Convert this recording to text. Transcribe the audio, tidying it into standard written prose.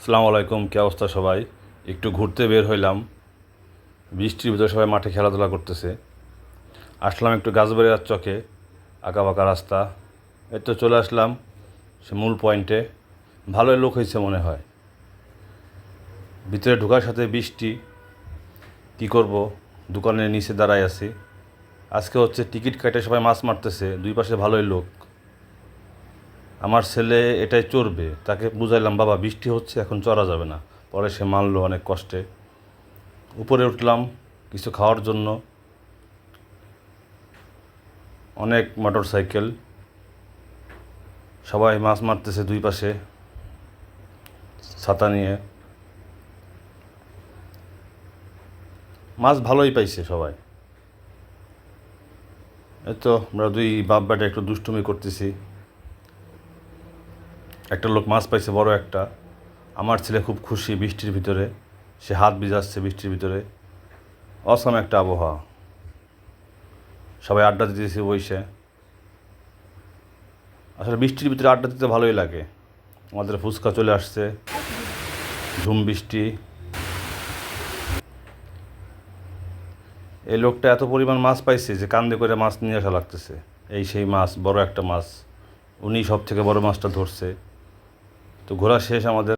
আসসালামু আলাইকুম, কী অবস্থা সবাই? একটু ঘুরতে বের হইলাম। বৃষ্টির ভিতরে সবাই মাঠে খেলাধুলা করতেছে। আসলাম একটু গাছবাড়িয়ার চকে, আঁকাবাঁকা রাস্তা। এই তো চলে আসলাম সে মূল পয়েন্টে। ভালোই লোক হয়েছে মনে হয়। ভিতরে ঢোকার সাথে বৃষ্টি, কী করব, দোকানের নিচে দাঁড়ায় আছি। আজকে হচ্ছে টিকিট কেটে সবাই মাছ মারতেছে, দুই পাশে ভালোই লোক। আমার ছেলে এটাই চড়বে, তাকে বুঝাইলাম বাবা বৃষ্টি হচ্ছে এখন চড়া যাবে না। পরে সে মানলো অনেক কষ্টে। উপরে উঠলাম কিছু খাওয়ার জন্য। অনেক মোটর সাইকেল, সবাই মাছ মারতেছে দুই পাশে ছাতা নিয়ে। মাছ ভালোই পাইছে সবাই। এই তো আমরা দুই বাপ বেটা একটু দুষ্টুমি করতেছি। একটা লোক মাছ পাইছে বড় একটা। আমার ছেলে খুব খুশি বৃষ্টির ভিতরে, সে হাত ভিজাচ্ছে বৃষ্টির ভিতরে। অসম একটা আবহাওয়া, সবাই আড্ডা দিতেছি বইসে। আসলে বৃষ্টির ভিতরে আড্ডা দিতে ভালোই লাগে। আমাদের ফুচকা চলে আসছে, ঝুম বৃষ্টি। এই লোকটা এত পরিমাণ মাছ পাইছে যে কান্দে করে মাছ নিয়ে আসা লাগতেছে। এই সেই মাছ, বড় একটা মাছ। উনি সব থেকে বড় মাছটা ধরছে। তো ঘোরা শেষ আমাদের।